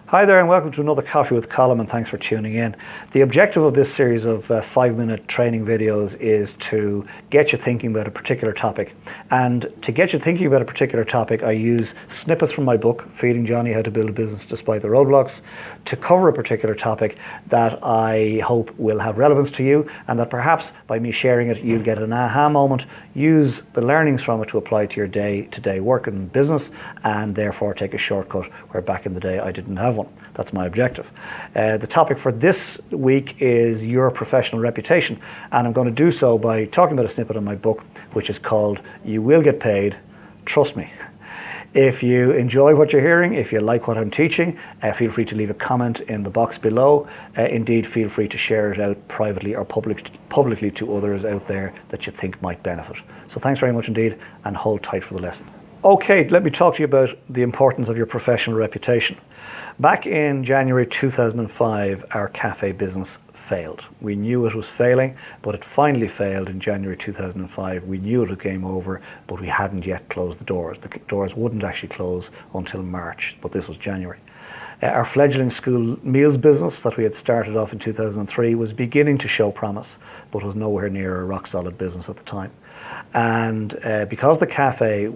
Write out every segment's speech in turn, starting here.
Hi there and welcome to another Coffee with Colm, and thanks for tuning in. The objective of this series of 5-minute training videos is to get you thinking about a particular topic. And to get you thinking about a particular topic, I use snippets from my book, Feeding Johnny, How to Build a Business Despite the Roadblocks, to cover a particular topic that I hope will have relevance to you, and that perhaps by me sharing it, you'll get an aha moment, use the learnings from it to apply to your day-to-day work and business, and therefore take a shortcut where back in the day I didn't have one. That's my objective. The topic for this week is your professional reputation, and I'm going to do so by talking about a snippet of my book, which is called You Will Get Paid, Trust Me. If you enjoy what you're hearing, if you like what I'm teaching, feel free to leave a comment in the box below. Indeed, feel free to share it out privately or publicly to others out there that you think might benefit. So thanks very much indeed, and hold tight for the lesson. Okay, let me talk to you about the importance of your professional reputation. Back in January 2005, our cafe business failed. We knew it was failing, but it finally failed in January 2005. We knew it was game over, but we hadn't yet closed the doors. The doors wouldn't actually close until March, but this was January. Our fledgling school meals business that we had started off in 2003 was beginning to show promise, but was nowhere near a rock-solid business at the time. And because the cafe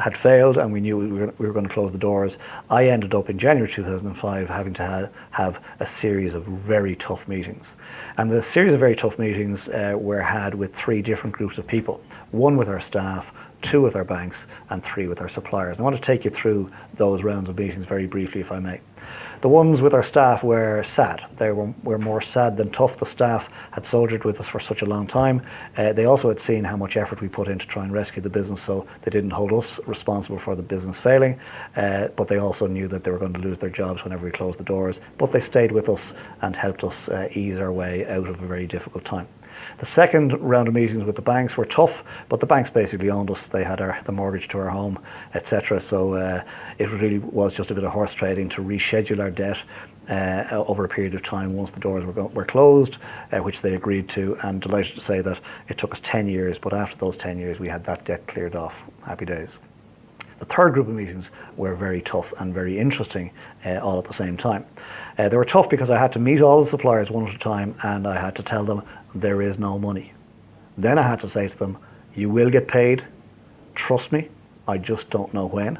had failed and we knew we were going to close the doors, I ended up in January 2005 having to have a series of very tough meetings. And the series of very tough meetings were had with 3 different groups of people. 1 with our staff, 2 with our banks, and 3 with our suppliers. And I want to take you through those rounds of meetings very briefly, if I may. The ones with our staff were sad. They were more sad than tough. The staff had soldiered with us for such a long time. They also had seen how much effort we put in to try and rescue the business, so they didn't hold us responsible for the business failing, but they also knew that they were going to lose their jobs whenever we closed the doors. But they stayed with us and helped us ease our way out of a very difficult time. The second round of meetings with the banks were tough, but the banks basically owned us. They had the mortgage to our home, etc. So it really was just a bit of horse trading to reschedule our debt over a period of time once the doors were closed, which they agreed to, and delighted to say that it took us 10 years, but after those 10 years we had that debt cleared off. Happy days. The third group of meetings were very tough and very interesting all at the same time. They were tough because I had to meet all the suppliers one at a time, and I had to tell them there is no money. Then I had to say to them, you will get paid, trust me, I just don't know when.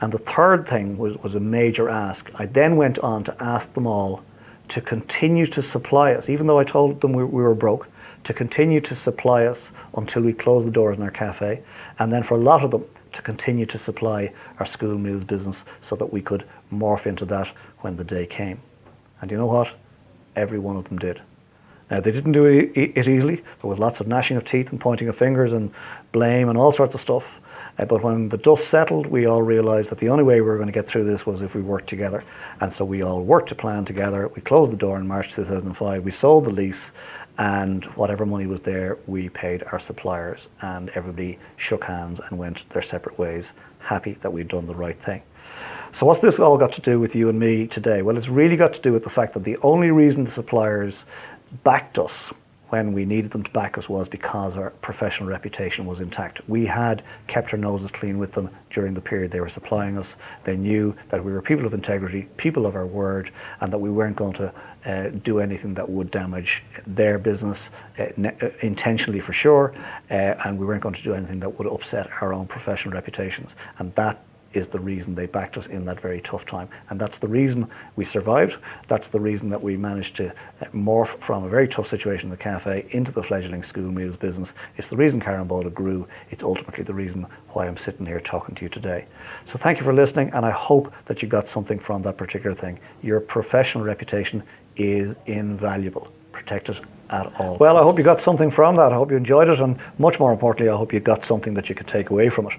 And the third thing was a major ask. I then went on to ask them all to continue to supply us, even though I told them we were broke, to continue to supply us until we closed the doors in our cafe, and then for a lot of them to continue to supply our school meals business so that we could morph into that when the day came. And you know what? Every one of them did. Now, they didn't do it easily. There was lots of gnashing of teeth and pointing of fingers and blame and all sorts of stuff. But when the dust settled, we all realized that the only way we were going to get through this was if we worked together. And so we all worked to plan together. We closed the door in March 2005. We sold the lease, and whatever money was there, we paid our suppliers, and everybody shook hands and went their separate ways, happy that we'd done the right thing. So what's this all got to do with you and me today? Well, it's really got to do with the fact that the only reason the suppliers backed us when we needed them to back us was because our professional reputation was intact. We had kept our noses clean with them during the period they were supplying us. They knew that we were people of integrity, people of our word, and that we weren't going to do anything that would damage their business intentionally, for sure, and we weren't going to do anything that would upset our own professional reputations. And that is the reason they backed us in that very tough time. And that's the reason we survived. That's the reason that we managed to morph from a very tough situation in the cafe into the fledgling school meals business. It's the reason Carambola grew. It's ultimately the reason why I'm sitting here talking to you today. So thank you for listening, and I hope that you got something from that particular thing. Your professional reputation is invaluable. Protect it at all. Well, I hope you got something from that. I hope you enjoyed it, and much more importantly, I hope you got something that you could take away from it.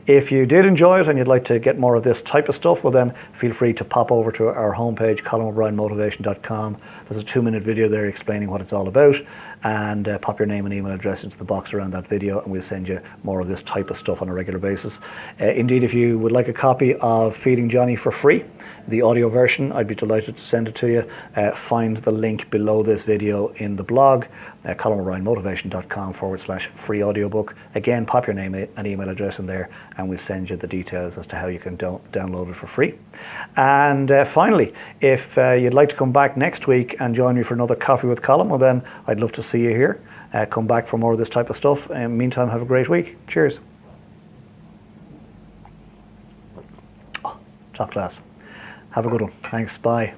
If you did enjoy it and you'd like to get more of this type of stuff, well then feel free to pop over to our homepage, colmobryanmotivation.com. There's a 2-minute video there explaining what it's all about, and pop your name and email address into the box around that video, and we'll send you more of this type of stuff on a regular basis. Indeed, if you would like a copy of Feeding Johnny for free, the audio version, I'd be delighted to send it to you. Find the link below this video in the blog. ColinO'RienMotivation.com/free audiobook. Again, pop your name and email address in there, and we'll send you the details as to how you can download it for free. And finally, if you'd like to come back next week and join me for another Coffee with Colin, well then I'd love to see you here. Come back for more of this type of stuff. In the meantime, have a great week. Cheers. Top class. Have a good one. Thanks. Bye.